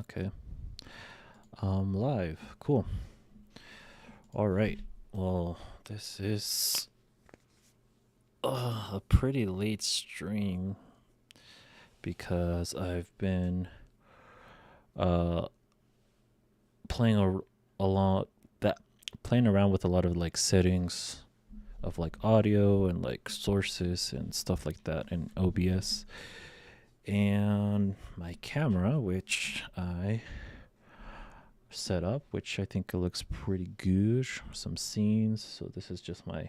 Okay. Live. Cool. All right. Well, this is a pretty late stream because I've been uh playing a lot that playing around with a lot of like settings of like audio and like sources and stuff like that in OBS and my camera, which I set up, which I think it looks pretty good. Some scenes. So this is just my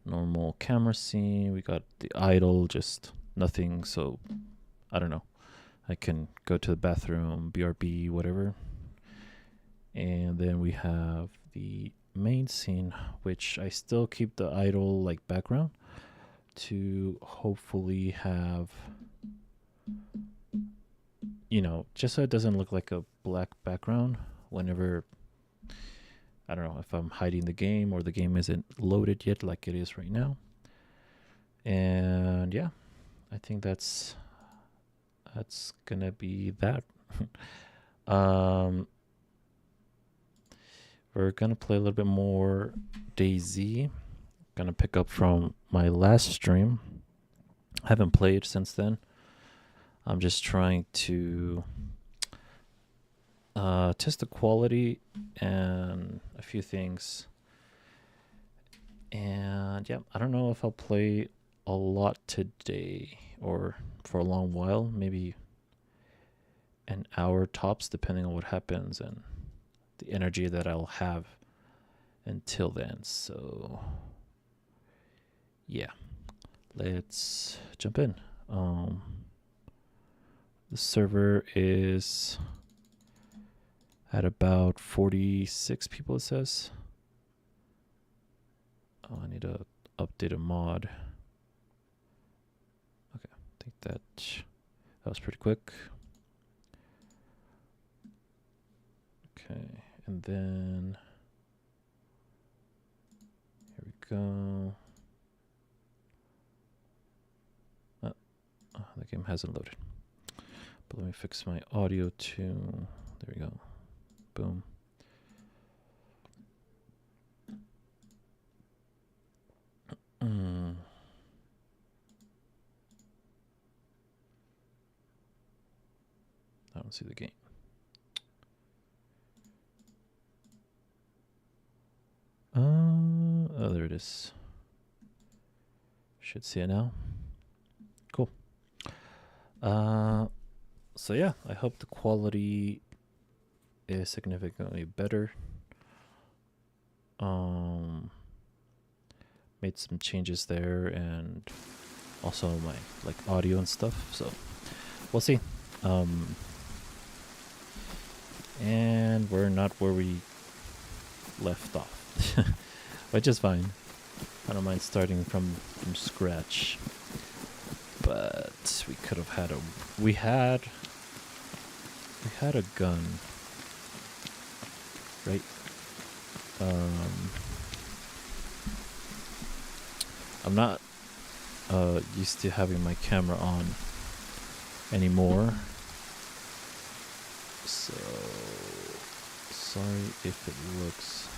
normal camera scene. We got the idle, just nothing. So I don't know. I can go to the bathroom, BRB, whatever. And then we have the main scene, which I still keep the idle like background to hopefully have, just so it doesn't look like a black background whenever, I don't know, if I'm hiding the game or the game isn't loaded yet like it is right now. And yeah, I think that's gonna be that. um we're gonna play a little bit more DayZ. Gonna pick up from my last stream. Haven't played since then. I'm just trying to test the quality and a few things. And yeah, I don't know if I'll play a lot today or for a long while, maybe an hour tops, depending on what happens and the energy that I'll have until then. So yeah, let's jump in. The server is at about 46 people, it says. Oh, I need to update a mod. Okay, I think that was pretty quick. Okay, and then here we go. Oh, the game hasn't loaded. But let me fix my audio too. There we go. Boom. I don't see the game. Oh, there it is. Should see it now. Cool. So yeah, I hope the quality is significantly better. Made some changes there and also my like audio and stuff. So we'll see. And we're not where we left off, which is fine. I don't mind starting from scratch, but we could have had we had a gun, right? I'm not used to having my camera on anymore, so sorry if it looks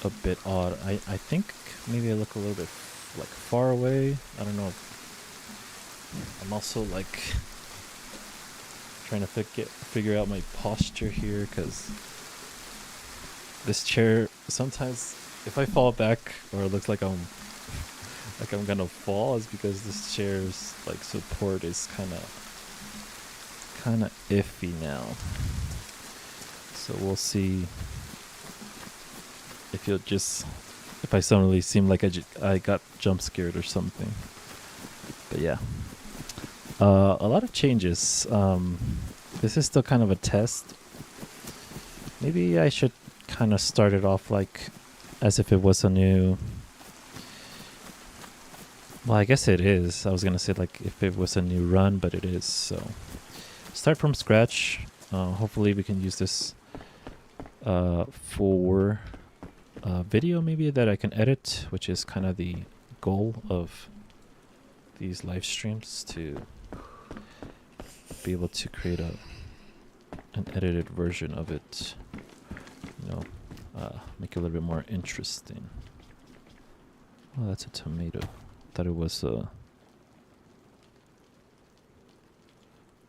a bit odd. I think maybe I look a little bit like far away. I don't know. I'm also like trying to figure out my posture here, because this chair sometimes, if I fall back or it looks like I'm gonna fall, is because this chair's like support is kind of iffy now. So we'll see if I suddenly seem like I got jump scared or something. But yeah, a lot of changes. This is still kind of a test. Maybe I should kind of start it off like as if it was a new. Well, I guess it is. I was gonna say like if it was a new run, but it is. So start from scratch. Hopefully we can use this for video maybe that I can edit, which is kind of the goal of these live streams, to be able to create an edited version of it. Make it a little bit more interesting. Oh, that's a tomato. Thought it was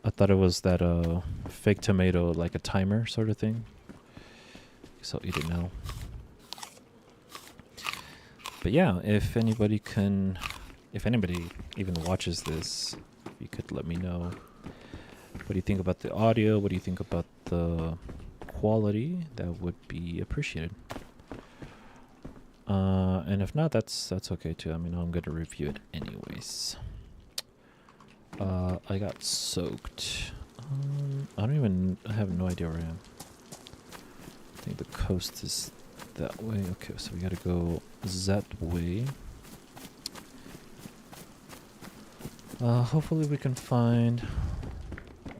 I thought it was that fake tomato, like a timer sort of thing. So I'll eat it now. But yeah, if anybody even watches this, you could let me know. What do you think about the audio? What do you think about the quality? That would be appreciated. And if not, that's okay too. I mean, I'm gonna review it anyways. I got soaked. I have no idea where I am. I think the coast is that way. Okay, so we gotta go that way. Hopefully we can find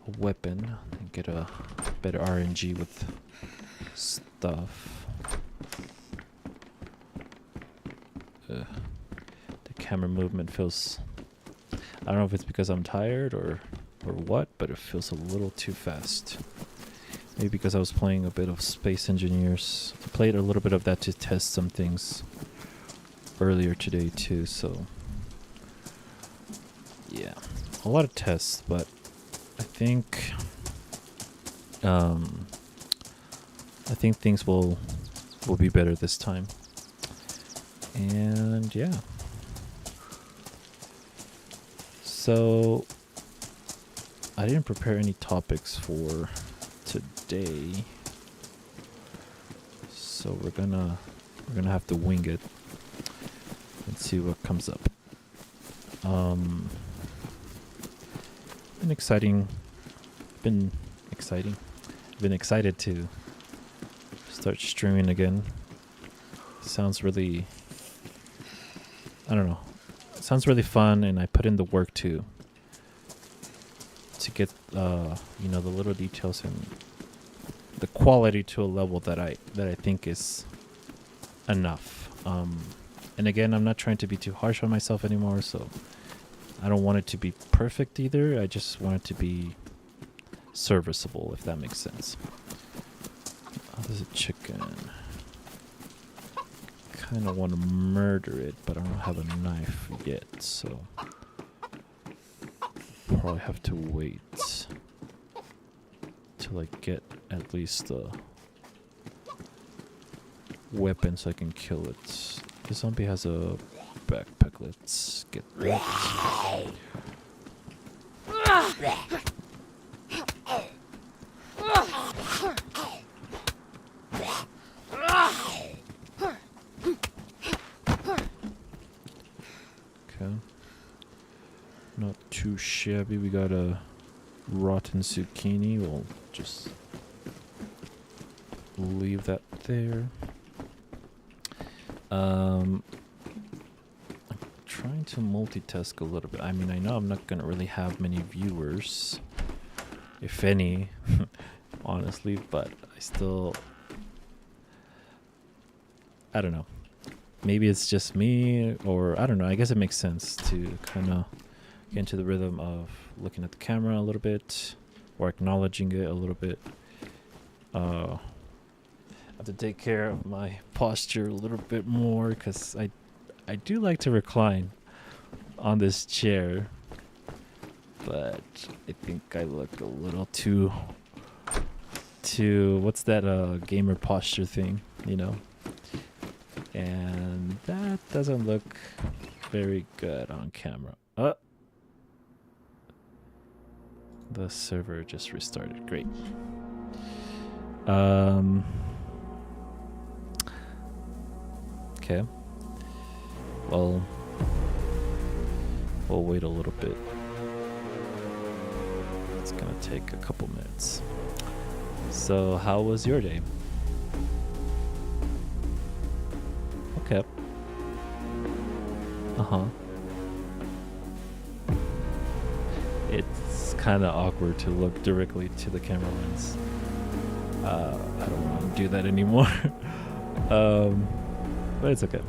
a weapon and get a better RNG with stuff. The camera movement feels... I don't know if it's because I'm tired or what, but it feels a little too fast. Maybe because I was playing a bit of Space Engineers. I played a little bit of that to test some things earlier today too, so... yeah, a lot of tests, but I think things will be better this time. And yeah. So I didn't prepare any topics for today. So we're gonna have to wing it and see what comes up. Been excited to start streaming again. Sounds really, I don't know. It sounds really fun, and I put in the work to get the little details and the quality to a level that I think is enough. And again, I'm not trying to be too harsh on myself anymore, so I don't want it to be perfect either. I just want it to be serviceable, if that makes sense. Oh, there's a chicken. Kind of want to murder it, but I don't have a knife yet, so probably have to wait till I get at least a weapon so I can kill it. The zombie has a backpack. Let's get that. Okay. Not too shabby. We got a rotten zucchini. We'll just leave that there. I'm trying to multitask a little bit. I mean, I know I'm not gonna really have many viewers, if any, honestly, but I don't know. Maybe it's just me, or I don't know. I guess it makes sense to kind of get into the rhythm of looking at the camera a little bit, or acknowledging it a little bit. I have to take care of my posture a little bit more, because I do like to recline on this chair, but I think I look a little too what's that gamer posture thing, and that doesn't look very good on camera. The server just restarted. Great. Okay. Well, we'll wait a little bit. It's gonna take a couple minutes. So, how was your day? Okay. It's kind of awkward to look directly to the camera lens. I don't want to do that anymore. But it's okay.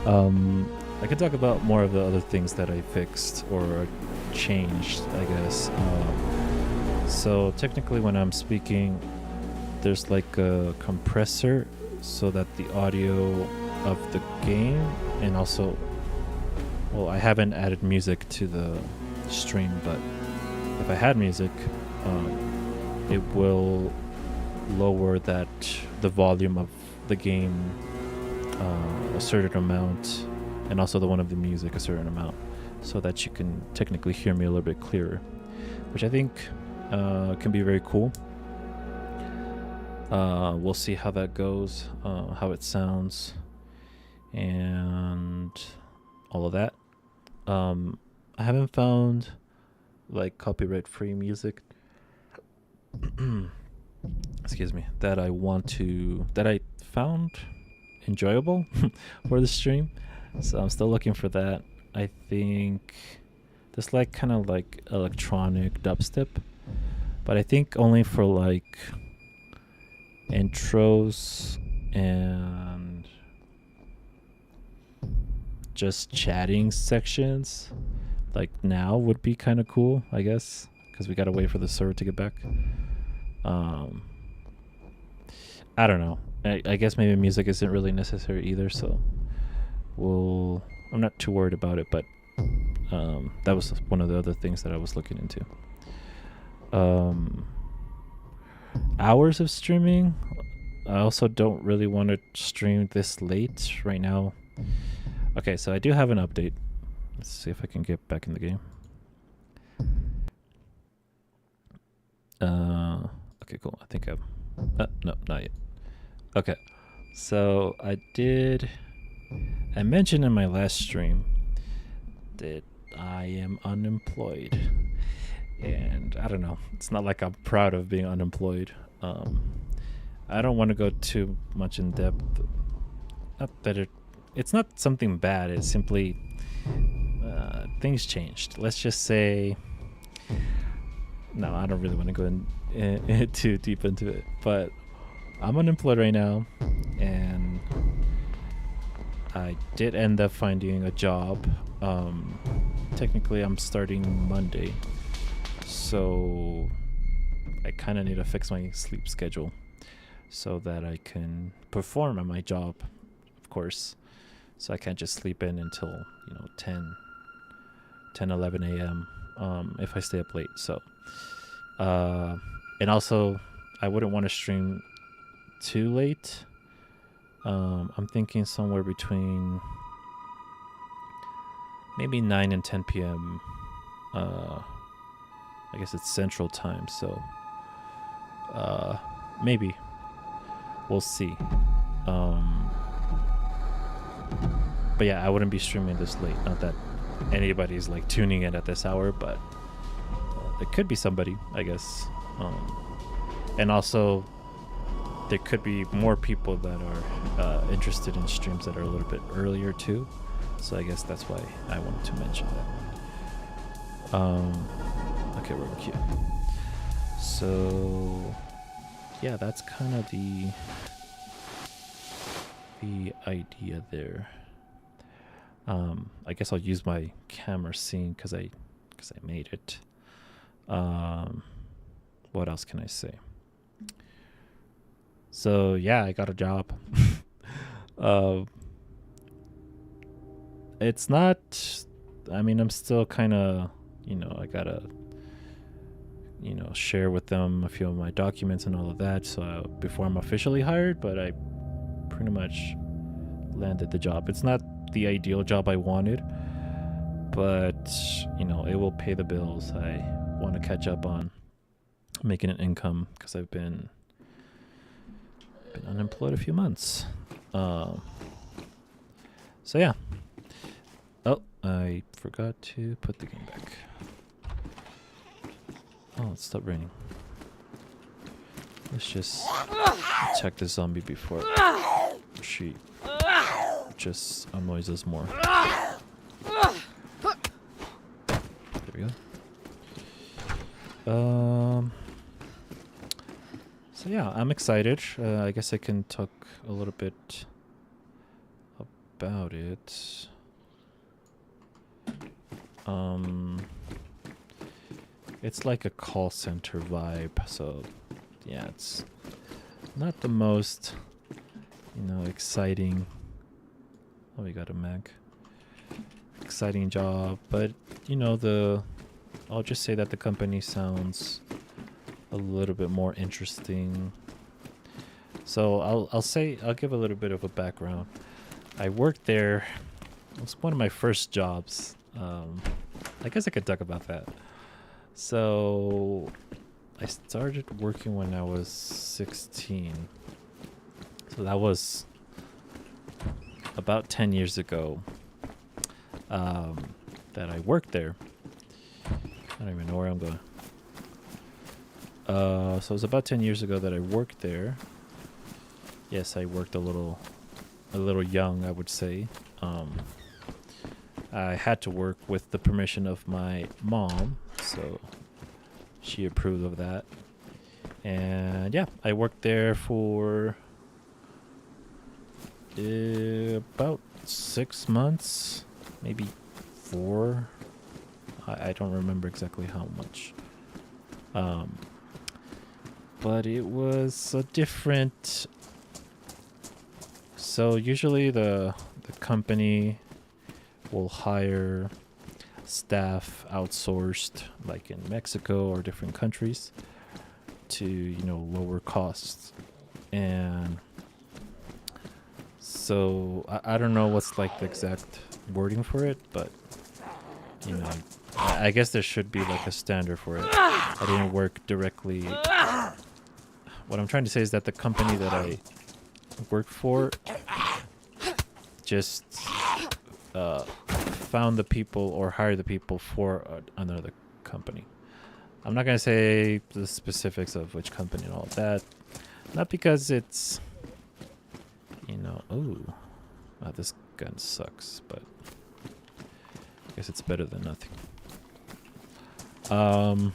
I could talk about more of the other things that I fixed or changed, I guess. So technically when I'm speaking, there's like a compressor so that the audio of the game, and also, well, I haven't added music to the stream, but if I had music, it will lower the volume of the game a certain amount, and also the one of the music a certain amount, so that you can technically hear me a little bit clearer, which I think can be very cool. We'll see how that goes, how it sounds, and all of that. I haven't found like copyright-free music excuse me, that I found enjoyable for the stream. So I'm still looking for that. I think this like kind of like electronic dubstep, but I think only for like intros and just chatting sections. Like now would be kind of cool, I guess, because we gotta wait for the server to get back. I don't know. I guess maybe music isn't really necessary either, so I'm not too worried about it, but that was one of the other things that I was looking into. Hours of streaming. I also don't really want to stream this late right now. Okay, so I do have an update. Let's see if I can get back in the game. Okay, cool. I think I'm... no, not yet. Okay, so I mentioned in my last stream that I am unemployed. And I don't know. It's not like I'm proud of being unemployed. I don't want to go too much in depth. Not that it's not something bad. It's simply things changed. Let's just say... No, I don't really want to go in too deep into it. But I'm unemployed right now. And I did end up finding a job. Technically, I'm starting Monday. So I kind of need to fix my sleep schedule so that I can perform at my job, of course. So I can't just sleep in until, 10, 11 a.m. If I stay up late. So, and also I wouldn't want to stream too late. I'm thinking somewhere between maybe 9 and 10 p.m. I guess it's Central Time, so maybe. We'll see. But yeah, I wouldn't be streaming this late. Not that anybody's like tuning in at this hour, but there could be somebody, I guess. And also, there could be more people that are interested in streams that are a little bit earlier too. So I guess that's why I wanted to mention that. Okay, we're in queue. So yeah, that's kind of the idea there. I guess I'll use my camera scene because I made it. What else can I say? So yeah, I got a job. It's not, I mean, I'm still kind of, I gotta, share with them a few of my documents and all of that. So before I'm officially hired, but I pretty much landed the job. It's not the ideal job I wanted, but it will pay the bills. I want to catch up on making an income because I've been unemployed a few months. So yeah. Oh, I forgot to put the game back. Oh, it stopped raining. Let's just attack the zombie before she just annoys us more. There we go. So yeah, I'm excited. I guess I can talk a little bit about it. It's like a call center vibe. So yeah, it's not the most, exciting. Oh, we got a Mac. Exciting job, but I'll just say that the company sounds a little bit more interesting. So I'll give a little bit of a background. I worked there. It was one of my first jobs. I guess I could talk about that. So I started working when I was 16. So that was about 10 years ago that I worked there. I don't even know where I'm going. So it was about 10 years ago that I worked there. Yes, I worked a little young, I would say. I had to work with the permission of my mom, so she approved of that. And yeah, I worked there for about 6 months, maybe 4. I don't remember exactly how much. But it was a different. So usually the company will hire staff outsourced, like in Mexico or different countries, to lower costs. And so I don't know what's like the exact wording for it, but I guess there should be like a standard for it. I didn't work directly. What I'm trying to say is that the company that I worked for just found the people or hired the people for another company. I'm not going to say the specifics of which company and all of that. Not because it's, this gun sucks, but I guess it's better than nothing. I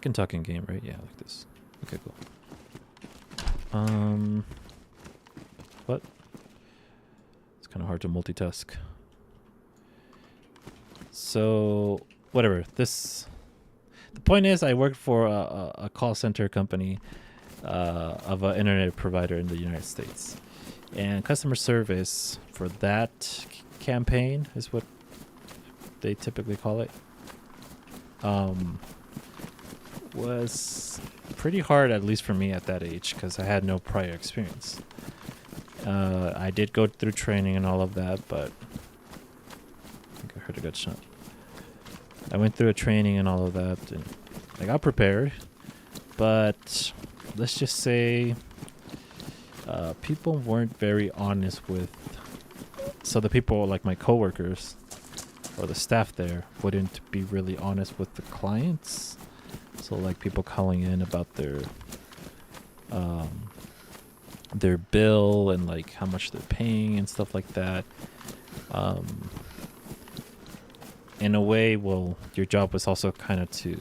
can talk in game, right? Yeah, like this. Okay, cool. What? It's kind of hard to multitask. So, whatever. The point is, I worked for a call center company of an internet provider in the United States. And customer service for that campaign is what they typically call it. Was pretty hard, at least for me at that age, because I had no prior experience. I did go through training and all of that, but I think I heard a gunshot. I went through a training and all of that, and I got prepared, but let's just say people weren't very honest with. So the people, like my coworkers or the staff there, wouldn't be really honest with the clients. So like people calling in about their bill and like how much they're paying and stuff like that. In a way, well, your job was also kind of to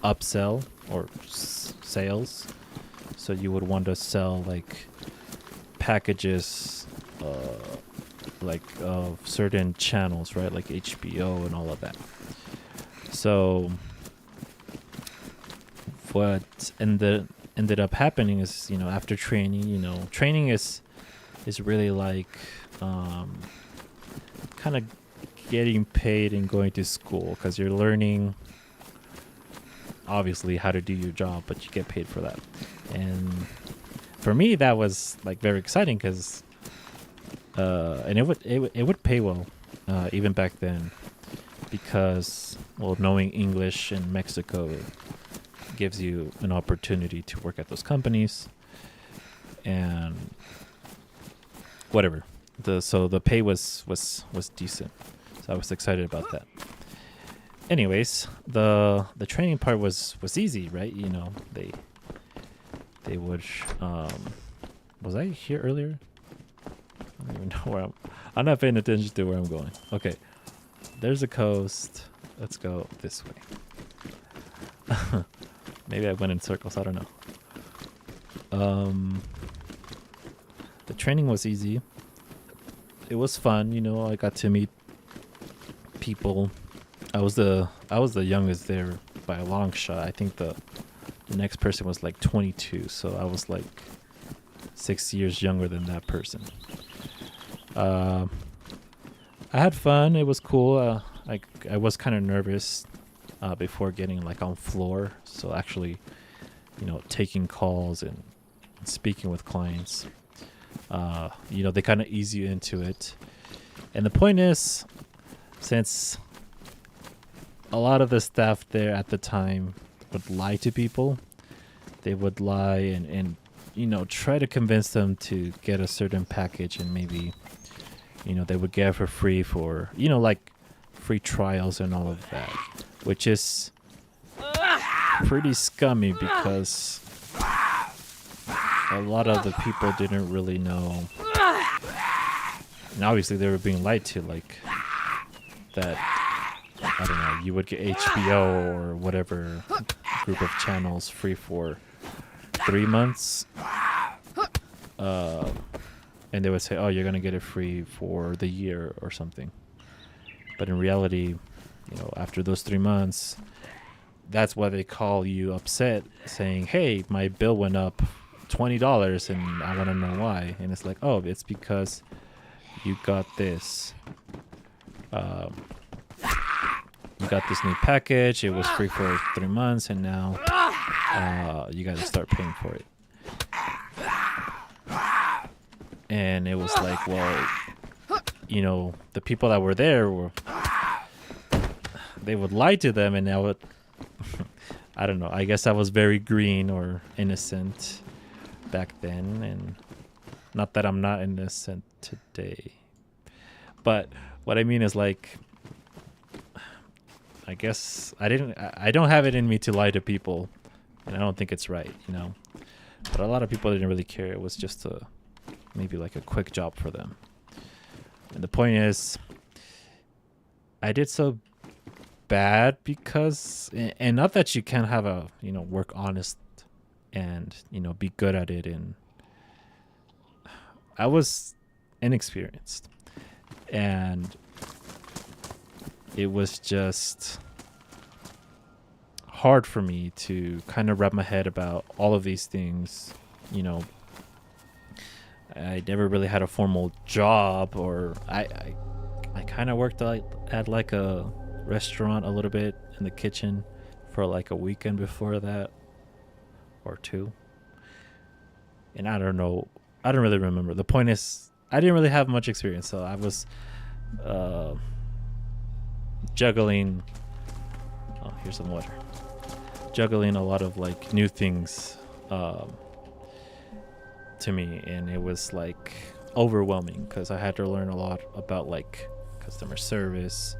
upsell or sales. So you would want to sell like packages like of certain channels, right? Like HBO and all of that. So what ended up happening is, after training, training is really like kind of getting paid and going to school, because you're learning obviously how to do your job, but you get paid for that. And for me, that was like very exciting, because and it would pay well even back then, because knowing English in Mexico gives you an opportunity to work at those companies and whatever. So the pay was decent. So I was excited about that. Anyways, the training part was easy, right? They would was I here earlier? I don't even know where I'm not paying attention to where I'm going. Okay. There's a coast. Let's go this way. Maybe I went in circles. I don't know. The training was easy. It was fun. I got to meet people. I was the youngest there by a long shot. I think the next person was like 22, so I was like 6 years younger than that person. I had fun. It was cool. I was kind of nervous before getting like on floor. So actually, taking calls and speaking with clients. They kind of ease you into it. And the point is, since a lot of the staff there at the time would lie to people, they would lie and try to convince them to get a certain package, and maybe they would get it for free for like free trials and all of that, which is pretty scummy because a lot of the people didn't really know, and obviously they were being lied to, like that, I don't know, you would get HBO or whatever group of channels free for 3 months, and they would say, oh, you're gonna get it free for the year or something. But in reality, after those 3 months, that's why they call you upset saying, hey, my bill went up $20 and I want to know why. And it's like, oh, it's because you got this. You got this new package. It was free for 3 months, and now you got to start paying for it. And it was like, well, the people that were there they would lie to them, and I would, I don't know. I guess I was very green or innocent back then, and not that I'm not innocent today. But what I mean is, like, I guess I don't have it in me to lie to people, and I don't think it's right, But a lot of people didn't really care. It was just maybe like a quick job for them. And the point is, I did so bad because, and not that you can't have a, work honest and, be good at it. And I was inexperienced, and it was just hard for me to kind of wrap my head about all of these things. I never really had a formal job, or I kind of worked at like a restaurant a little bit in the kitchen for like a weekend before that, or 2. And I don't know, I don't really remember. The point is, I didn't really have much experience, so I was juggling. Oh, here's some water. Juggling a lot of like new things to me, and it was like overwhelming because I had to learn a lot about like customer service,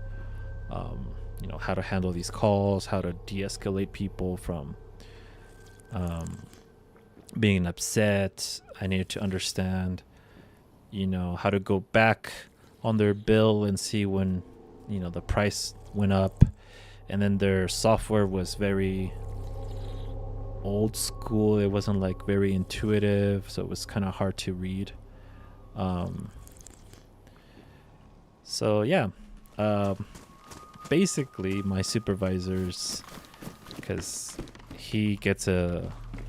how to handle these calls, how to de-escalate people from being upset. I needed to understand, how to go back on their bill and see when, the price went up. And then their software was very old school. It wasn't like very intuitive, so it was kind of hard to read. Basically my supervisors, because he gets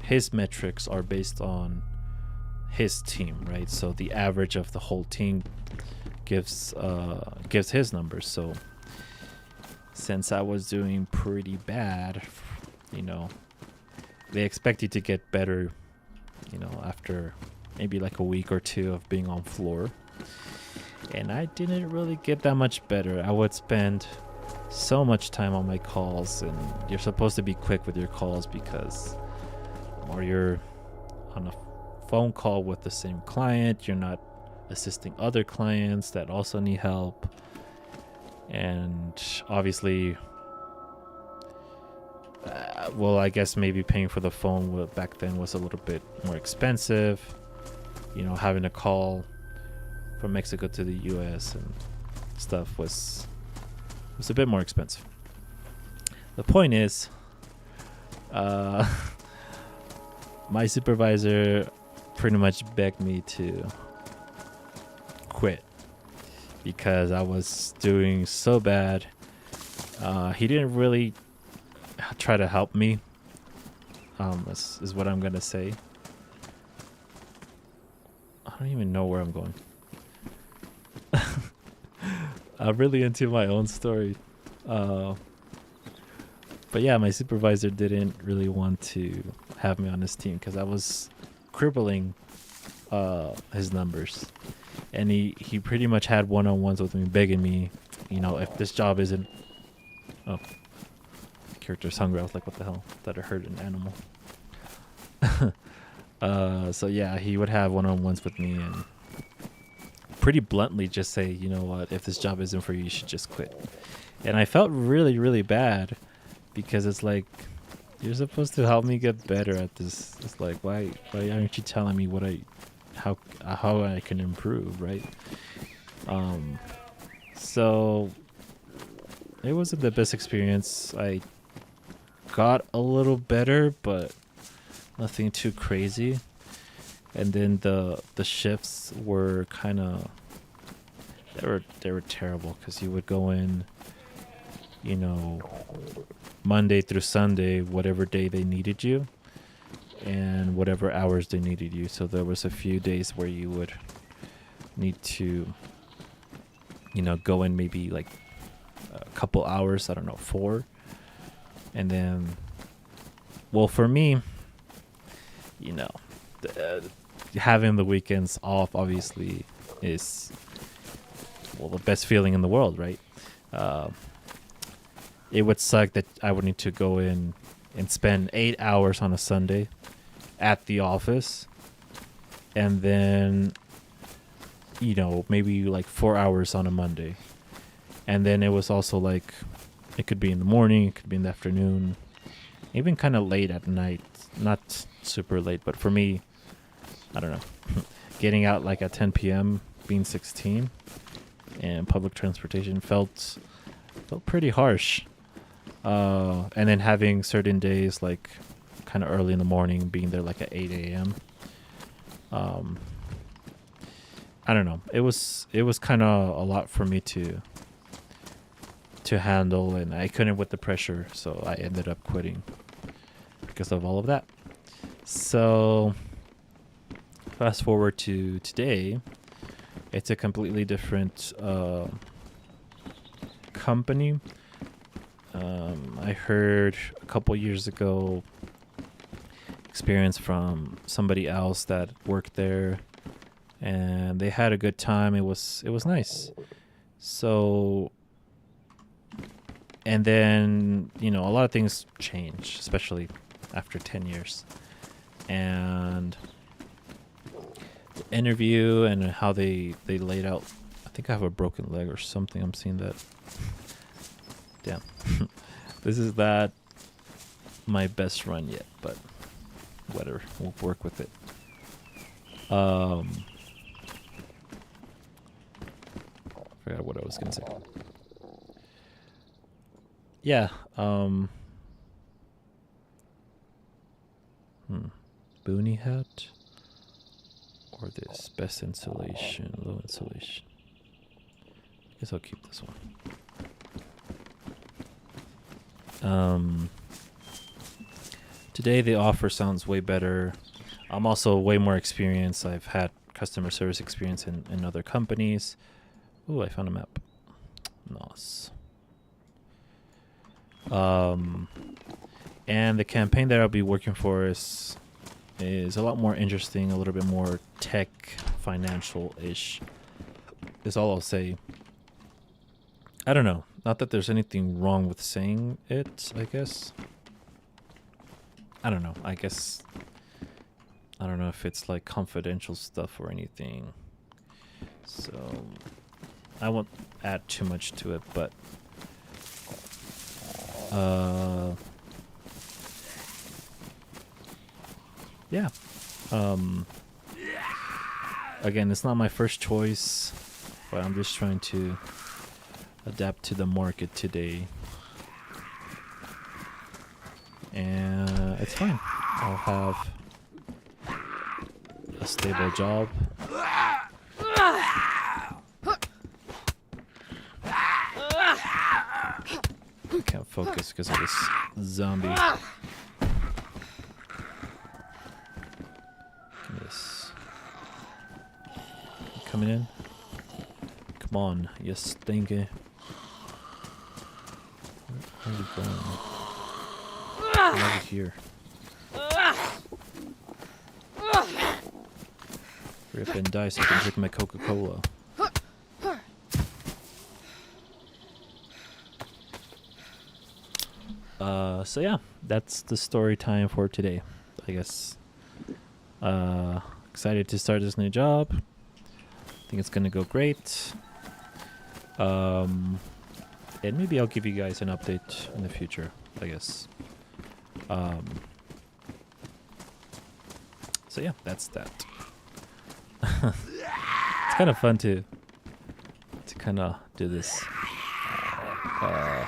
his metrics are based on his team, right? So the average of the whole team gives his numbers. So since I was doing pretty bad, they expect you to get better, after maybe like a week or 2 of being on floor. And I didn't really get that much better. I would spend so much time on my calls, and you're supposed to be quick with your calls because, or you're on a phone call with the same client, you're not assisting other clients that also need help. And obviously, I guess maybe paying for the phone back then was a little bit more expensive. Having to call from Mexico to the US and stuff was a bit more expensive. The point is, my supervisor pretty much begged me to quit because I was doing so bad, He didn't really try to help me. Is what I'm gonna say. I don't even know where I'm going. I'm really into my own story. But yeah, my supervisor didn't really want to have me on his team because I was crippling his numbers. And he pretty much had one-on-ones with me, begging me, if this job isn't... Oh, character's hungry. I was like, what the hell? Thought I heard an animal. So yeah, he would have one-on-ones with me and pretty bluntly just say, you know what, if this job isn't for you, you should just quit. And I felt really, really bad because it's like, you're supposed to help me get better at this. It's like, why aren't you telling me how I can improve, right? So it wasn't the best experience. I got a little better, but nothing too crazy. And then the shifts were kind of they were terrible because you would go in, Monday through Sunday, whatever day they needed you, and whatever hours they needed you. So there was a few days where you would need to, go in maybe like a couple hours. I don't know, 4, and then, well, for me, having the weekends off obviously is, well, the best feeling in the world, right? It would suck that I would need to go in and spend 8 hours on a Sunday at the office, and then maybe like 4 hours on a Monday. And then it was also like, it could be in the morning, it could be in the afternoon, even kind of late at night. Not super late, but for me, I don't know, getting out like at 10 p.m., being 16, and public transportation felt pretty harsh. And then having certain days like kind of early in the morning, being there like at 8 a.m. I don't know. It was kind of a lot for me to handle, and I couldn't with the pressure, so I ended up quitting because of all of that. So fast forward to today, it's a completely different company. I heard a couple years ago experience from somebody else that worked there, and they had a good time. It was nice. So, and then, a lot of things change, especially after 10 years. And the interview and how they laid out, I think I have a broken leg or something. I'm seeing that. Damn. This is not my best run yet, but whatever. We'll work with it. Forgot what I was gonna say. Yeah. Boonie hat or this best insulation, low insulation. I guess I'll keep this one. Today the offer sounds way better. I'm also way more experienced. I've had customer service experience in other companies. Ooh, I found a map. Nice. And the campaign that I'll be working for is a lot more interesting, a little bit more tech, financial-ish. Is all I'll say. I don't know. Not that there's anything wrong with saying it, I guess. I don't know. I don't know if it's like confidential stuff or anything. So I won't add too much to it, but yeah. Again, it's not my first choice, but I'm just trying to adapt to the market today. And it's fine. I'll have a stable job. focus because of this zombie. Yes. You coming in? Come on, you stinky. Where are you going? I'm over here. Hurry up and die so I can drink my Coca-Cola. So yeah, that's the story time for today, I guess. Excited to start this new job. I think it's gonna go great. And maybe I'll give you guys an update in the future, I guess. So yeah, that's that. It's kind of fun to kind of do this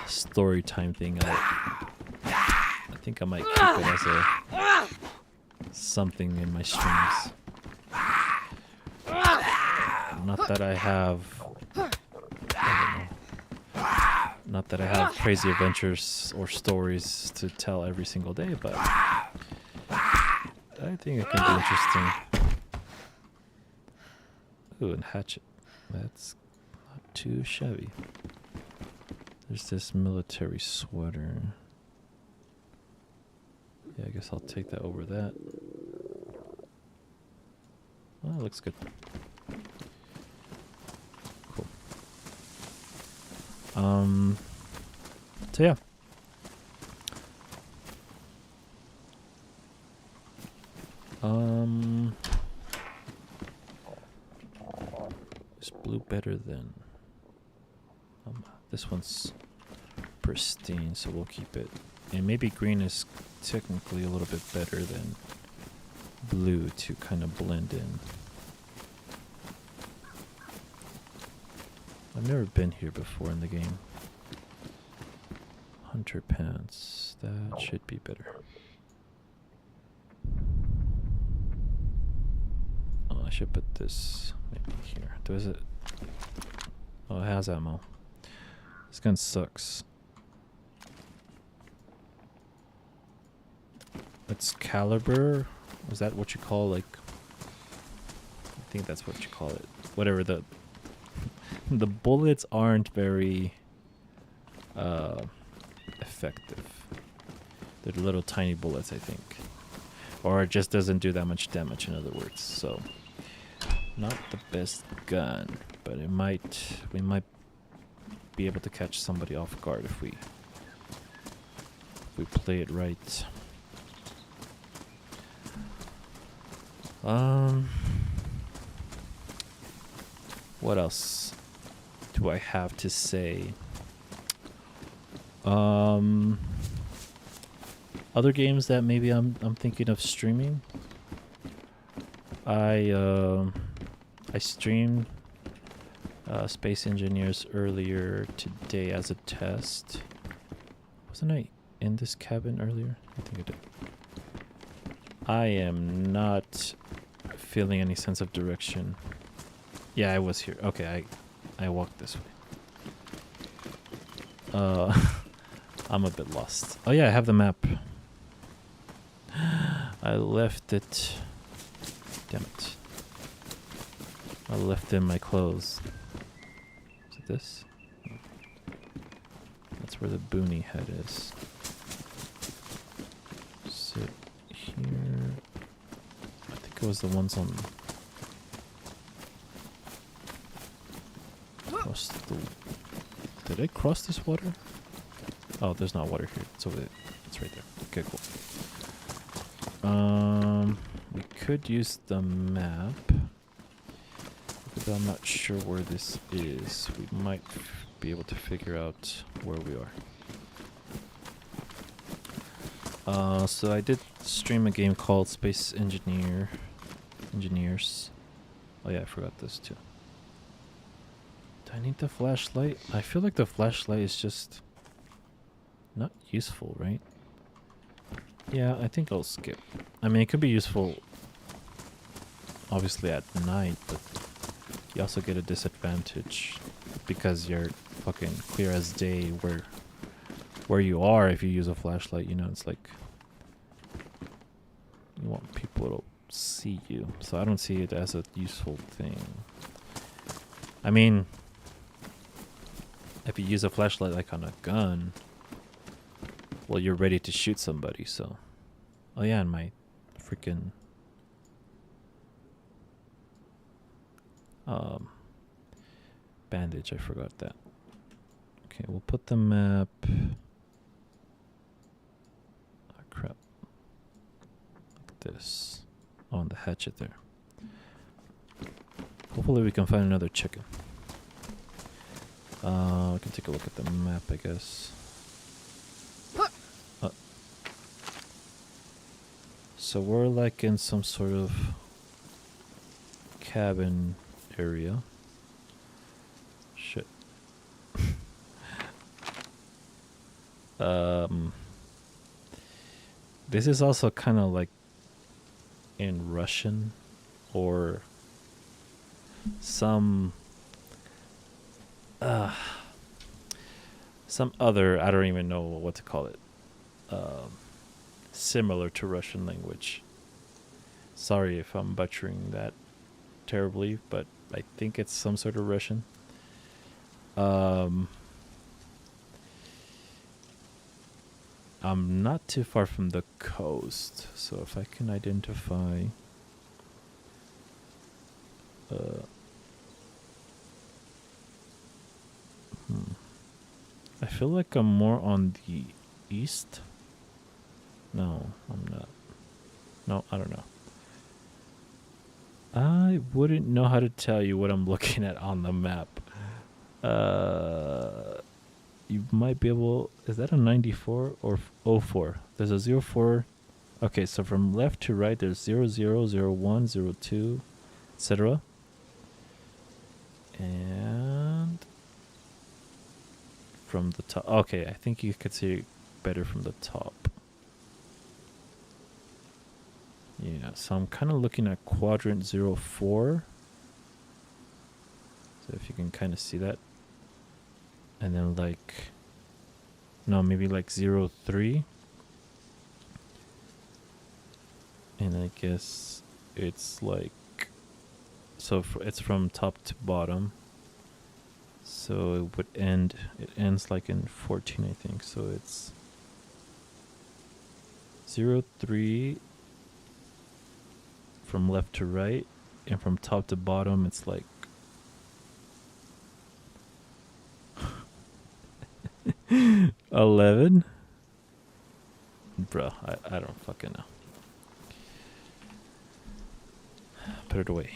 story time thing. I think I might keep it as a something in my streams. Not that I have, I don't know, not that I have crazy adventures or stories to tell every single day, but I think it can be interesting. Ooh, and hatchet. That's not too shabby. There's this military sweater. Yeah, I guess I'll take that over that. Oh, it looks good. Cool. So yeah. Is blue better than this one's pristine, so we'll keep it. And maybe green is technically a little bit better than blue to kind of blend in. I've never been here before in the game. Hunter pants, that should be better. Oh, I should put this maybe here. Does it? Oh, it has ammo. This gun sucks. It's caliber. Is that what you call, like? I think that's what you call it. Whatever the bullets aren't very effective. They're little tiny bullets, I think, or it just doesn't do that much damage. In other words, so not the best gun, but we might be able to catch somebody off guard if we play it right. What else do I have to say? Other games that maybe I'm thinking of streaming. I streamed Space Engineers earlier today as a test. Wasn't I in this cabin earlier? I think I did. I am not feeling any sense of direction. Yeah, I was here. Okay, I walked this way. I'm a bit lost. Oh yeah, I have the map. I left it. Damn it. I left in my clothes. Is it this? That's where the boonie head is. Sit here. I think it was the ones on cross the. Did I cross this water? Oh, there's not water here. It's over there. It's right there. Okay, cool. We could use the map, but I'm not sure where this is. We might be able to figure out where we are. So I did stream a game called Space Engineers. Oh yeah, I forgot this too. Do I need the flashlight? I feel like the flashlight is just not useful, right? Yeah, I think I'll skip. I mean, it could be useful obviously at night, but you also get a disadvantage because you're fucking clear as day where where you are if you use a flashlight. You know, it's like you want people to see you. So I don't see it as a useful thing. I mean, if you use a flashlight like on a gun, well, you're ready to shoot somebody. So, oh yeah, and my freaking bandage, I forgot that. Okay, we'll put the map. Oh crap. Like this. Oh, and the hatchet there. Hopefully we can find another chicken. We can take a look at the map, I guess. So we're like in some sort of cabin area. Shit. This is also kind of like in Russian or some other, I don't even know what to call it, similar to Russian language. Sorry if I'm butchering that terribly, but I think it's some sort of Russian. I'm not too far from the coast, so if I can identify I feel like I'm more on the east. No, I'm not. No, I don't know. I wouldn't know how to tell you what I'm looking at on the map. You might be able... Is that a 94 or 04? There's a 04. Okay, so from left to right, there's 00, 01, 02, etc. And... from the top... Okay, I think you could see it better from the top. Yeah, so I'm kind of looking at quadrant 04. So if you can kind of see that. And then like... No, maybe like 03. And I guess it's like... So it's from top to bottom. So it would end... It ends like in 14, I think. So it's... 03... from left to right, and from top to bottom it's like 11. Bro, I don't fucking know. Put it away.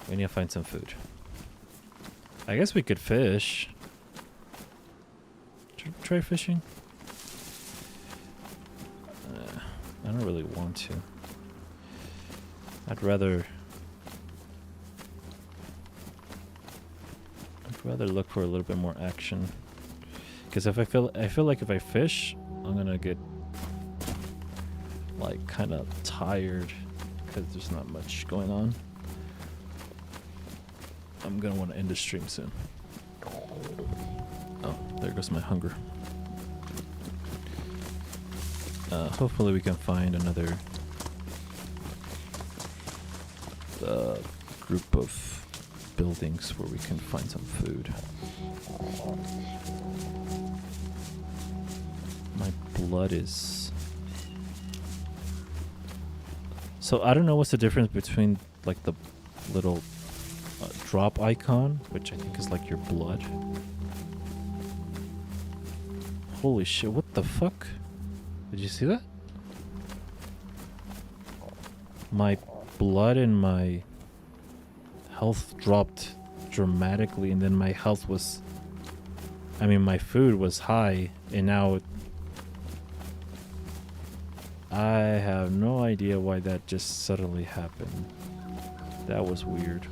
We need to find some food. I guess we could fish. Try fishing. I don't really want to. I'd rather look for a little bit more action. Because if I feel like if I fish, I'm gonna get like kind of tired because there's not much going on. I'm gonna want to end the stream soon. Oh, there goes my hunger. Hopefully we can find another group of buildings where we can find some food. My blood is... So I don't know what's the difference between like the little drop icon, which I think is like your blood. Holy shit, what the fuck? Did you see that? My blood and my health dropped dramatically, and then my health was... I mean, my food was high, and now... I have no idea why that just suddenly happened. That was weird.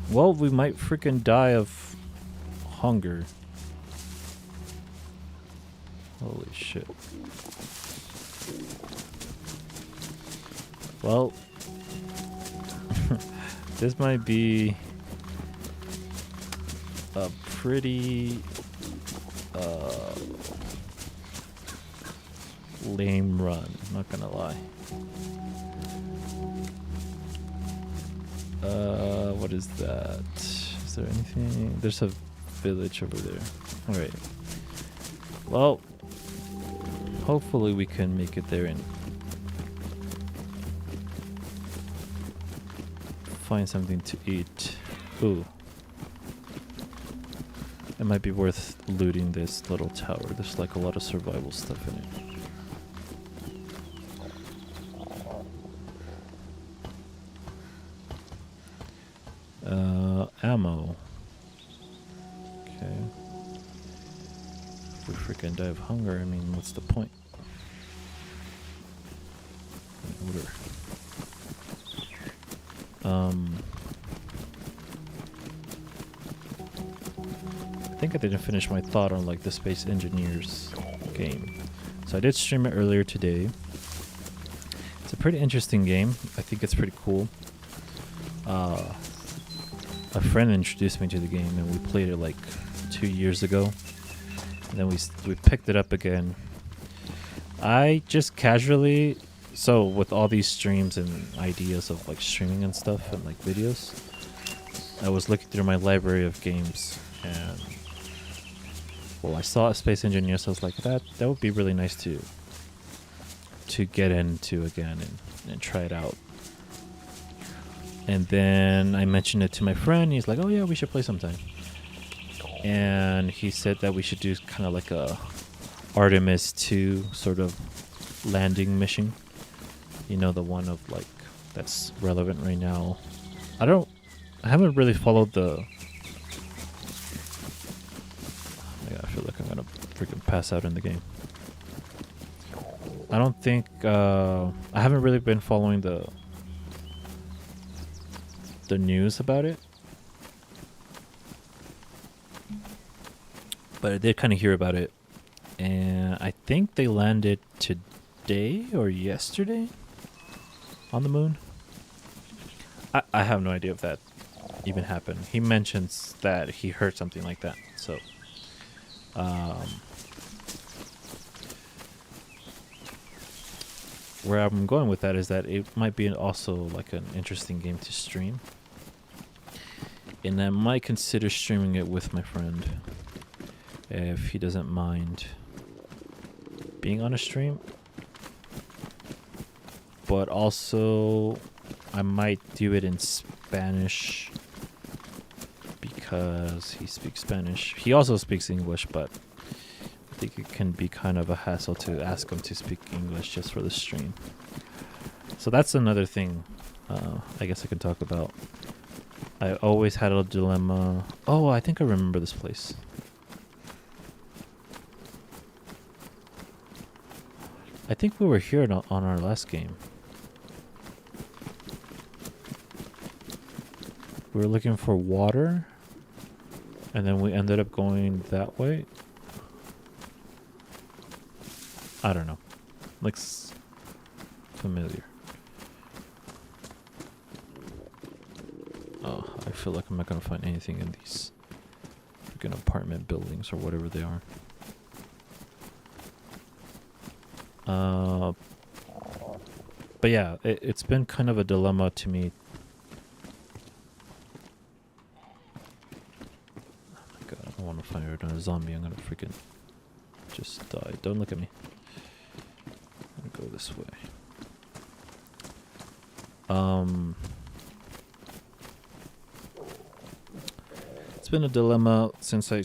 Well, we might freaking die of hunger. Holy shit. Well, this might be a pretty lame run, not gonna lie. What is that? Is there anything? There's a village over there. Alright. Well, hopefully we can make it there and find something to eat. Ooh. It might be worth looting this little tower. There's like a lot of survival stuff in it. Ammo. Okay. If we freaking die of hunger, I mean, what's the point? Order. I think I didn't finish my thought on like the Space Engineers game. So I did stream it earlier today. It's a pretty interesting game. I think it's pretty cool. A friend introduced me to the game and we played it like 2 years ago. And then we picked it up again. I just casually, so with all these streams and ideas of like streaming and stuff and like videos, I was looking through my library of games and well, I saw Space Engineers, so I was like, that would be really nice to get into again and try it out. And then I mentioned it to my friend. He's like, oh yeah, we should play sometime. And he said that we should do kind of like a Artemis 2 sort of landing mission. You know, the one of like that's relevant right now. I haven't really followed the... Oh my God, I feel like I'm gonna freaking pass out in the game. I don't think I haven't really been following the news about it, but I did kind of hear about it, and I think they landed today or yesterday on the moon. I have no idea if that even happened. He mentions that he heard something like that, so where I'm going with that is that it might be also like an interesting game to stream. And I might consider streaming it with my friend if he doesn't mind being on a stream. But also, I might do it in Spanish because he speaks Spanish. He also speaks English, but I think it can be kind of a hassle to ask him to speak English just for the stream. So that's another thing I guess I can talk about. I always had a dilemma. Oh, I think I remember this place. I think we were here on our last game. We were looking for water, and then we ended up going that way. I don't know. Looks familiar. Oh, I feel like I'm not gonna find anything in these freaking apartment buildings or whatever they are. But yeah, it's been kind of a dilemma to me. Oh my God, I don't want to fire another zombie. I'm gonna freaking just die. Don't look at me. I'm gonna go this way. It's been a dilemma since I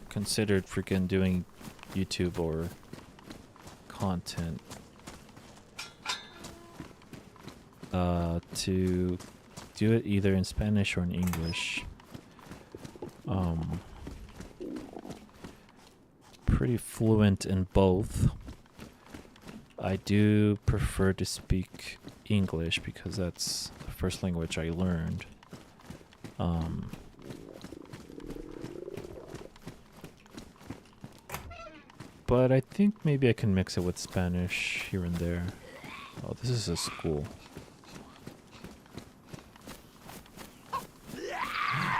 considered freaking doing YouTube or content to do it either in Spanish or in English. Pretty fluent in both. I do prefer to speak English because that's the first language I learned. But I think maybe I can mix it with Spanish here and there. Oh, this is a school.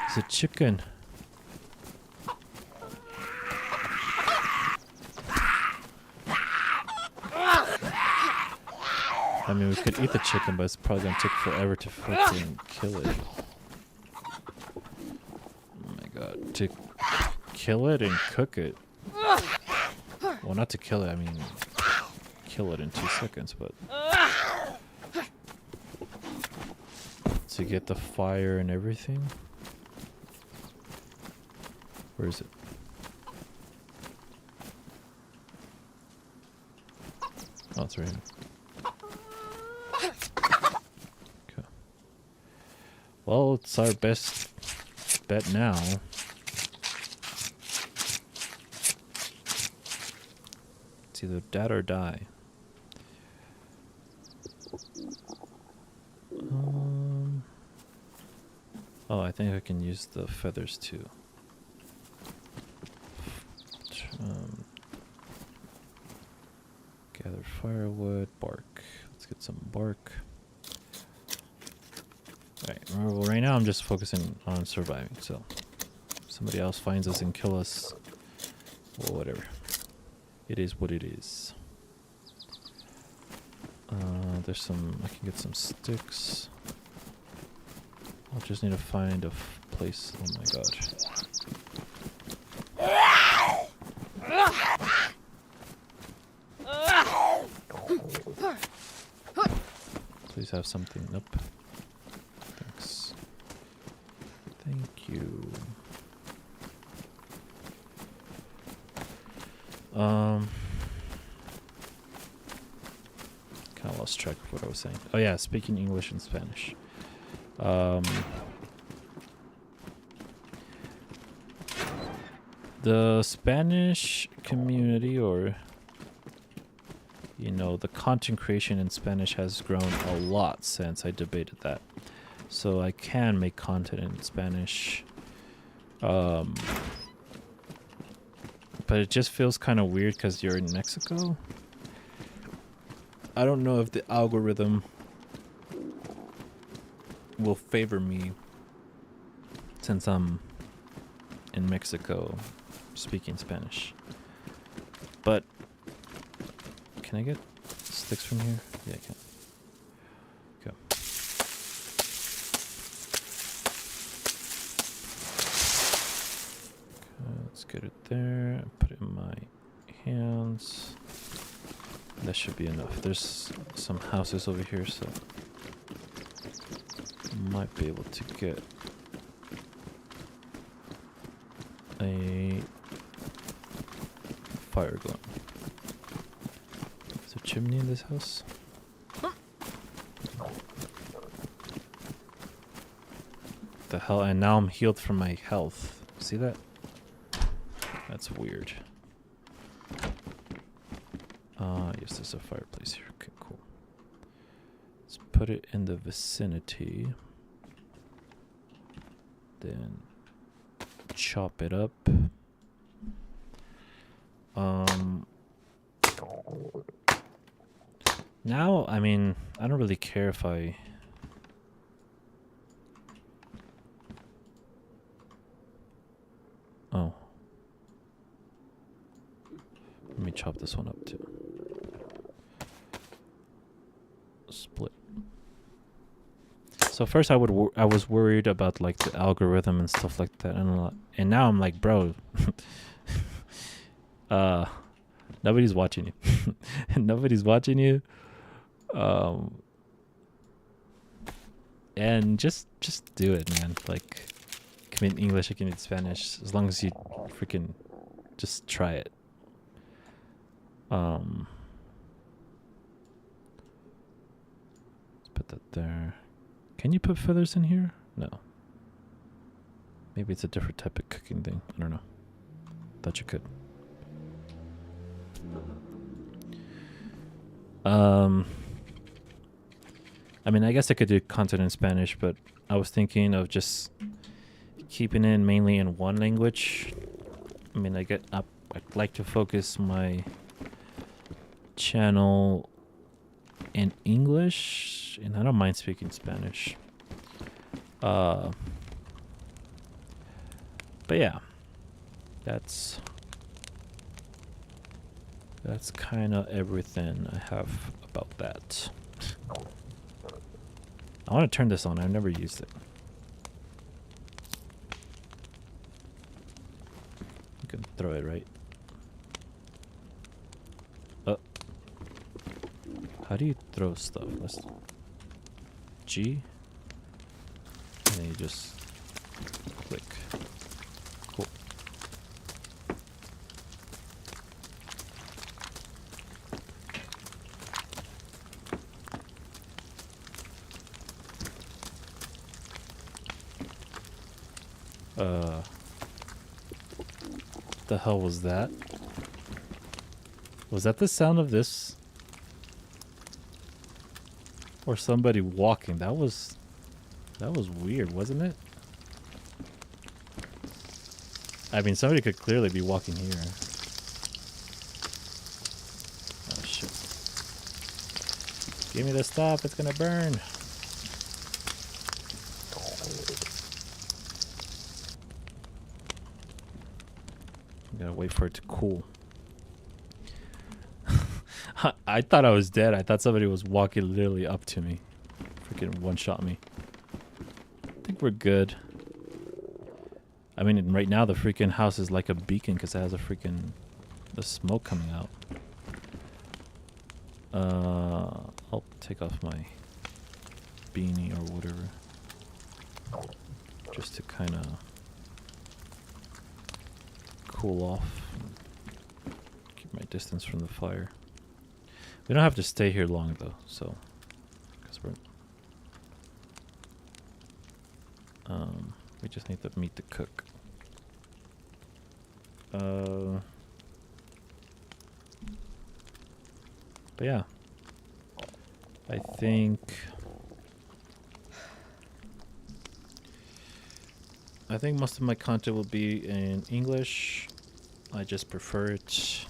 It's a chicken. I mean, we could eat the chicken, but it's probably gonna take forever to fucking kill it. Oh my god. To kill it and cook it. Well, not to kill it, I mean kill it in 2 seconds, but to get the fire and everything. Where is it? Oh, it's right here. Okay. Well, it's our best bet now. It's either that or die. Oh, I think I can use the feathers too. Gather firewood, bark. Let's get some bark. Alright, well, right now I'm just focusing on surviving, so if somebody else finds us and kill us, well, whatever. It is what it is. There's some, I can get some sticks. I'll just need to find a place. Oh my god. Please have something. Nope. Thanks. Thank you. Kind of lost track of what I was saying. Oh yeah, speaking English and Spanish. The Spanish community, or you know, the content creation in Spanish has grown a lot since I debated that. So I can make content in Spanish. But it just feels kind of weird because you're in Mexico. I don't know if the algorithm will favor me since I'm in Mexico speaking Spanish. But can I get sticks from here? Yeah, I can. Okay. Let's get it there. Put it in my hands. That should be enough. There's some houses over here, so might be able to get a fire going. Is there a chimney in this house? The hell? And now I'm healed from my health. See that? That's weird. Yes, there's a fireplace here. Okay, cool. Let's put it in the vicinity. Then chop it up. Now, I mean, I don't really care if I... Oh. Let me chop this one up too. Split. So first I was worried about like the algorithm and stuff like that, and now I'm like, bro, nobody's watching you. Nobody's watching you. And just do it, man. Like, I can read English, I can read Spanish, as long as you freaking just try it. Let's put that there. Can you put feathers in here? No. Maybe it's a different type of cooking thing. I don't know. Thought you could. I mean, I guess I could do content in Spanish, but I was thinking of just keeping it mainly in one language. I mean, I'd like to focus my channel in English, and I don't mind speaking Spanish. But yeah, that's kind of everything I have about that. I want to turn this on. I've never used it. You can throw it, right? Oh. How do you throw stuff? Let's G. And then you just click. Cool. What the hell was that? Was that the sound of this? Or somebody walking? That was weird, wasn't it? I mean, somebody could clearly be walking here. Oh shit. Give me the stuff, it's gonna burn. I'm gonna wait for it to cool. I thought I was dead. I thought somebody was walking literally up to me. Freaking one-shot me. I think we're good. I mean, right now the freaking house is like a beacon because it has a freaking... the smoke coming out. I'll take off my beanie or whatever. Just to kind of cool off. Keep my distance from the fire. We don't have to stay here long though, so because we just need the meat to cook. But yeah, I think most of my content will be in English. I just prefer it.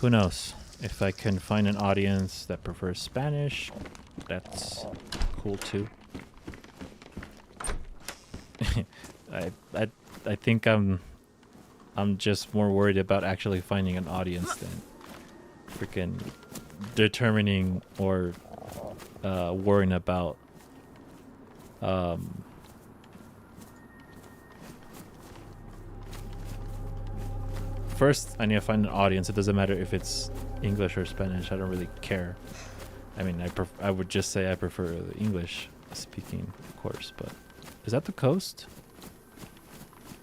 Who knows? If I can find an audience that prefers Spanish, that's cool too. I think I'm just more worried about actually finding an audience than freaking determining or worrying about first I need to find an audience. It doesn't matter if it's English or Spanish. I don't really care. I mean, I would just say I prefer the English speaking, of course, but is that the coast?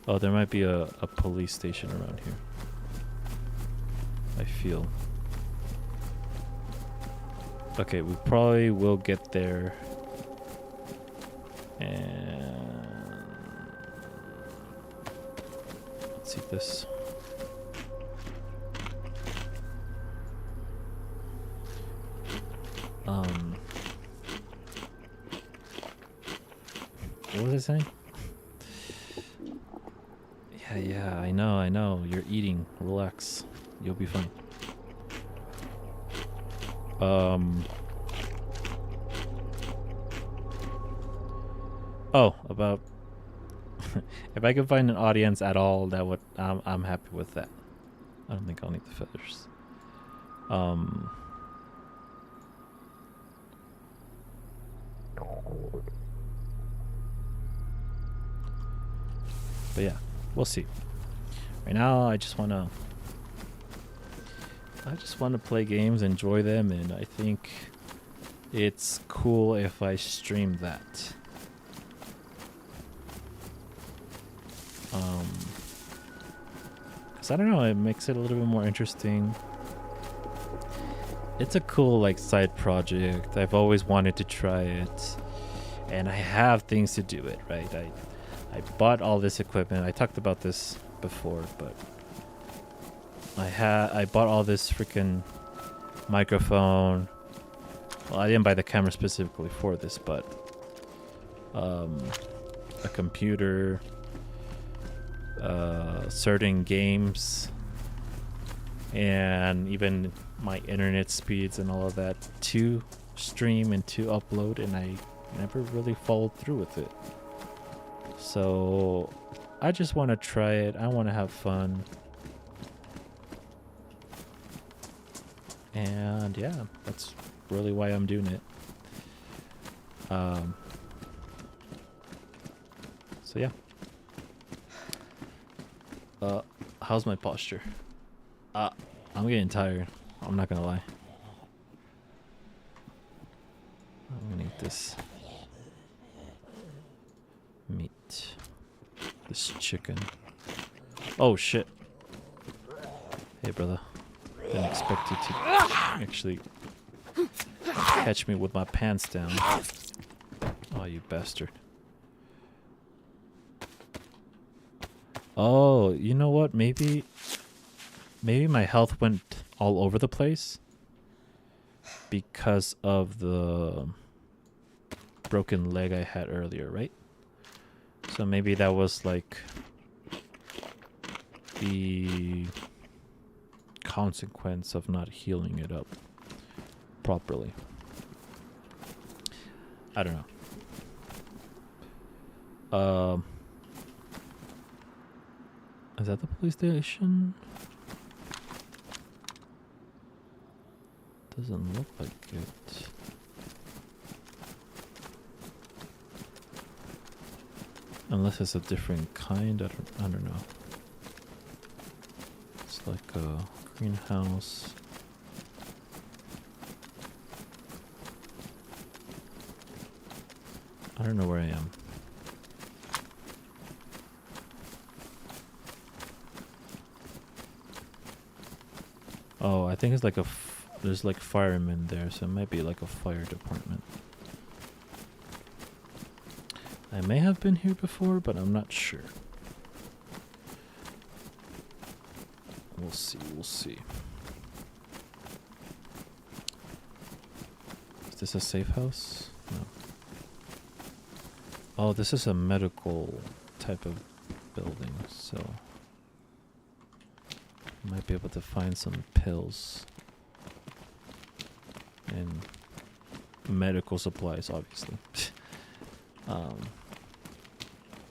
Oh, there might be a police station around here. I feel. Okay, we probably will get there. And let's see this. What was I saying? Yeah, I know. You're eating. Relax. You'll be fine. Oh, about if I can find an audience at all, that would I'm happy with that. I don't think I'll need the feathers. But yeah, we'll see. Right now, I just wanna play games, enjoy them, and I think it's cool if I stream that. Cause I don't know, it makes it a little bit more interesting. It's a cool like side project. I've always wanted to try it, and I have things to do it right. I bought all this equipment. I talked about this before, but I bought all this freaking microphone. Well, I didn't buy the camera specifically for this, but a computer, certain games, and even my internet speeds and all of that to stream and to upload, and I never really followed through with it. So I just want to try it. I want to have fun. And yeah, that's really why I'm doing it. So yeah. How's my posture? I'm getting tired. I'm not gonna lie. I'm gonna eat this meat. This chicken. Oh shit. Hey brother. Didn't expect you to actually catch me with my pants down. Oh, you bastard. Oh, you know what? Maybe my health went all over the place because of the broken leg I had earlier, right? So maybe that was like the consequence of not healing it up properly. I don't know. Is that the police station? Doesn't look like it. Unless it's a different kind, I don't know. It's like a greenhouse. I don't know where I am. Oh, I think it's like there's like firemen there, so it might be like a fire department. I may have been here before, but I'm not sure. We'll see, we'll see. Is this a safe house? No. Oh, this is a medical type of building, so might be able to find some pills and medical supplies, obviously.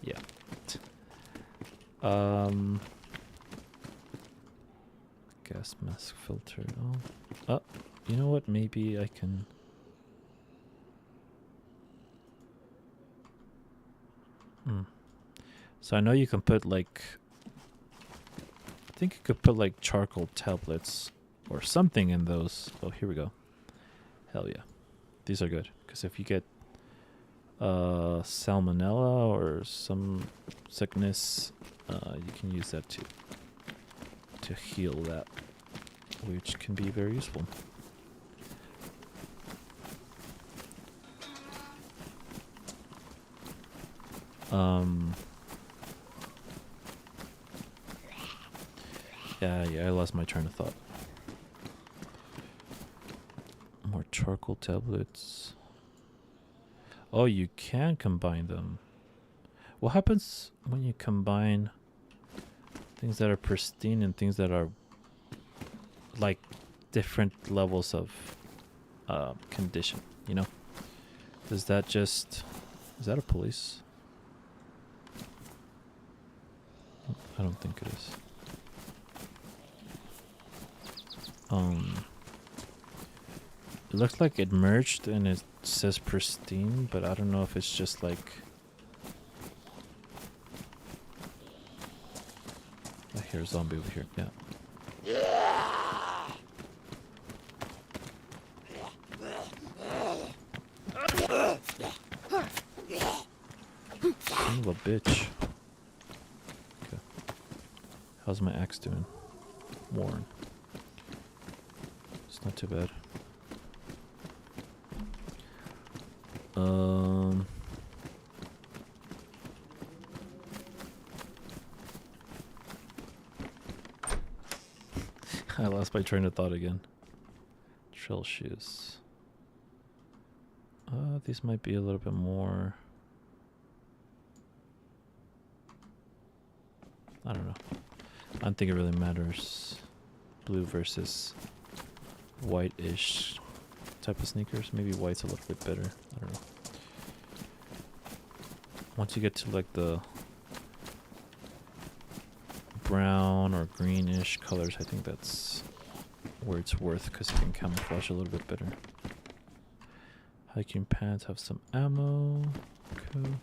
Yeah. Gas mask filter. Oh, you know what? Maybe I can. So I know you can put like. I think you could put like charcoal tablets or something in those. Oh, here we go. Hell yeah, these are good because if you get salmonella or some sickness, you can use that to heal that, which can be very useful. Yeah, I lost my train of thought. More charcoal tablets. Oh, you can combine them. What happens when you combine things that are pristine and things that are like different levels of condition, you know? Does that just... Is that a police? I don't think it is. It looks like it merged and it says pristine, but I don't know if it's just like... I hear a zombie over here, yeah. Son of a bitch. Okay. How's my axe doing? Worn. It's not too bad. I lost my train of thought again. Trail shoes. These might be a little bit more... I don't know. I don't think it really matters. Blue versus white-ish type of sneakers. Maybe white's a little bit better. I don't know. Once you get to like the brown or greenish colors, I think that's where it's worth because you can camouflage a little bit better. Hiking pants have some ammo. Cool.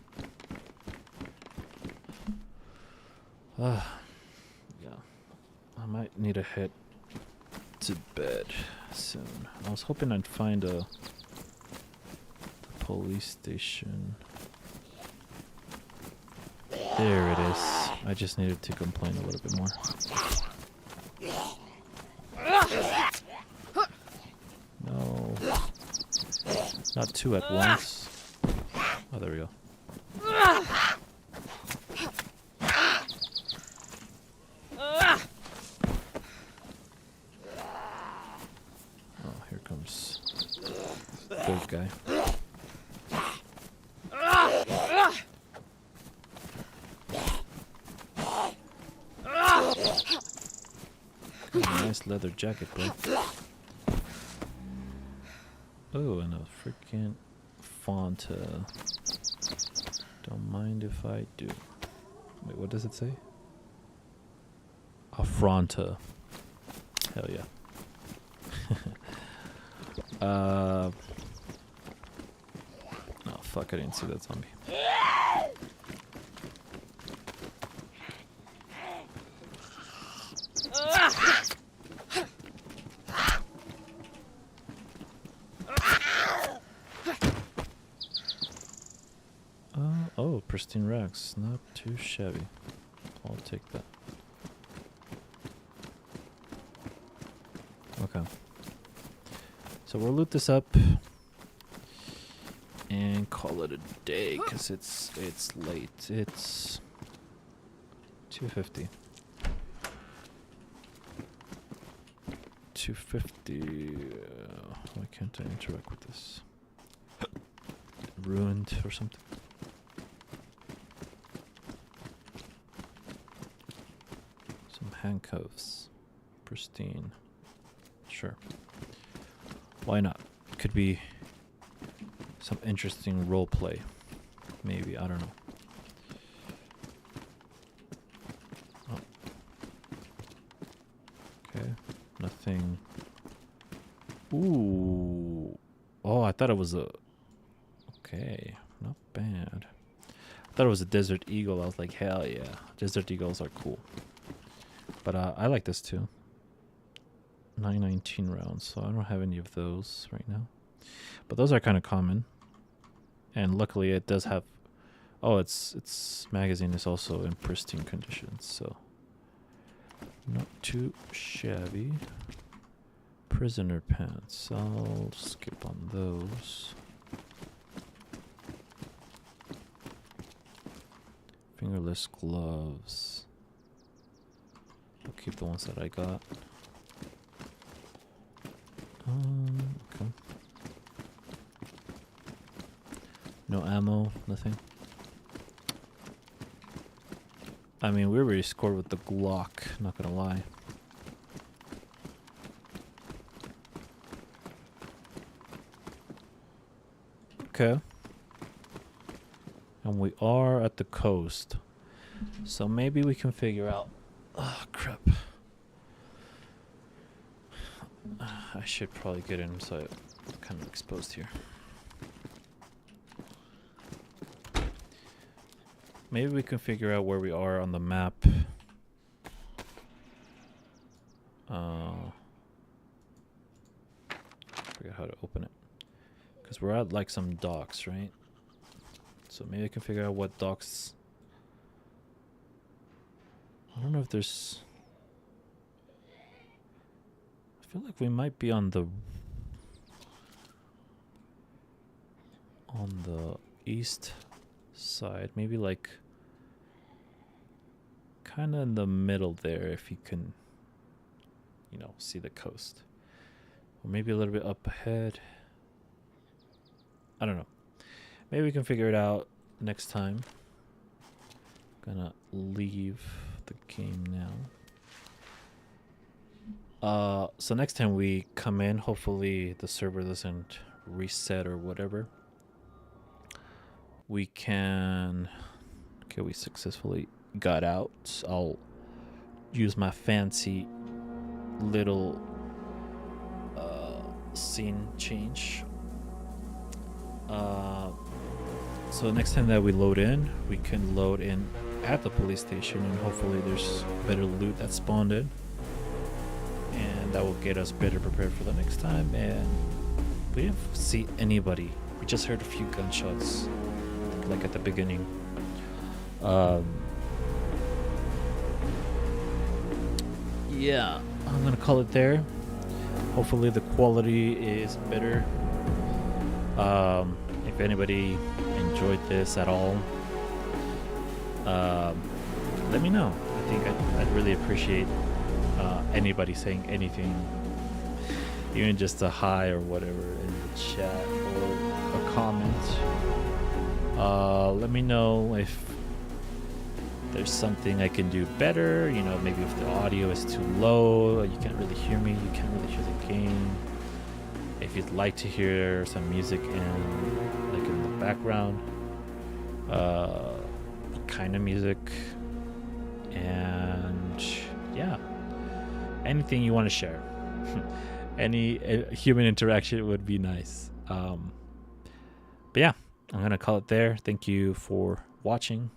Yeah. I might need to head to bed soon. I was hoping I'd find a police station. There it is. I just needed to complain a little bit more. No. Not two at once. Oh, there we go. Oh, here comes third guy. Nice leather jacket, bro. Oh, and a freaking Fanta. Don't mind if I do. Wait, what does it say? Affronta. Hell yeah. Oh fuck, I didn't see that zombie. Oh, pristine rags. Not too shabby. I'll take that. Okay. So we'll loot this up and call it a day because it's late. It's 2:50. 2:50. Why can't I interact with this? Ruined or something. Some handcuffs. Pristine. Sure. Why not? Could be some interesting role play. Maybe, I don't know. Oh. Okay. Nothing. Ooh. Oh, I thought it was a... Okay. Not bad. I thought it was a Desert Eagle. I was like, hell yeah. Desert Eagles are cool. But I like this too. 919 rounds, so I don't have any of those right now. But those are kind of common. And luckily it does have... Oh, its magazine is also in pristine condition, so... Not too shabby. Prisoner pants. I'll skip on those. Fingerless gloves. I'll keep the ones that I got. Okay. No ammo, nothing. I mean, we already scored with the Glock, not gonna lie. Okay. And we are at the coast. So maybe we can figure out... Oh, crap. I should probably get in so I'm kind of exposed here. Maybe we can figure out where we are on the map. Forget how to open it. Because we're at like some docks, right? So maybe I can figure out what docks... I don't know if there's... I feel like we might be on the east side, maybe like kind of in the middle there if you can, you know, see the coast. Or maybe a little bit up ahead. I don't know. Maybe we can figure it out next time. Gonna leave the game now. So next time we come in, hopefully the server doesn't reset or whatever. We can... Okay, we successfully got out. I'll use my fancy little scene change. Uh, so next time that we load in, we can load in at the police station, and hopefully there's better loot that spawned in, and that will get us better prepared for the next time. And we didn't see anybody. We just heard a few gunshots, like at the beginning. Yeah, I'm gonna call it there. Hopefully the quality is better. If anybody enjoyed this at all, let me know. I think I'd really appreciate anybody saying anything, even just a hi or whatever in the chat or a comment. Let me know if there's something I can do better. You know, maybe if the audio is too low, you can't really hear me, you can't really hear the game. If you'd like to hear some music in the background, what kind of music, and yeah, anything you want to share. Any human interaction would be nice. But yeah, I'm gonna call it there. Thank you for watching,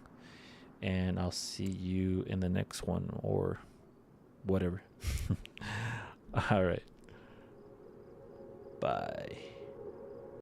and I'll see you in the next one or whatever. All right. Bye.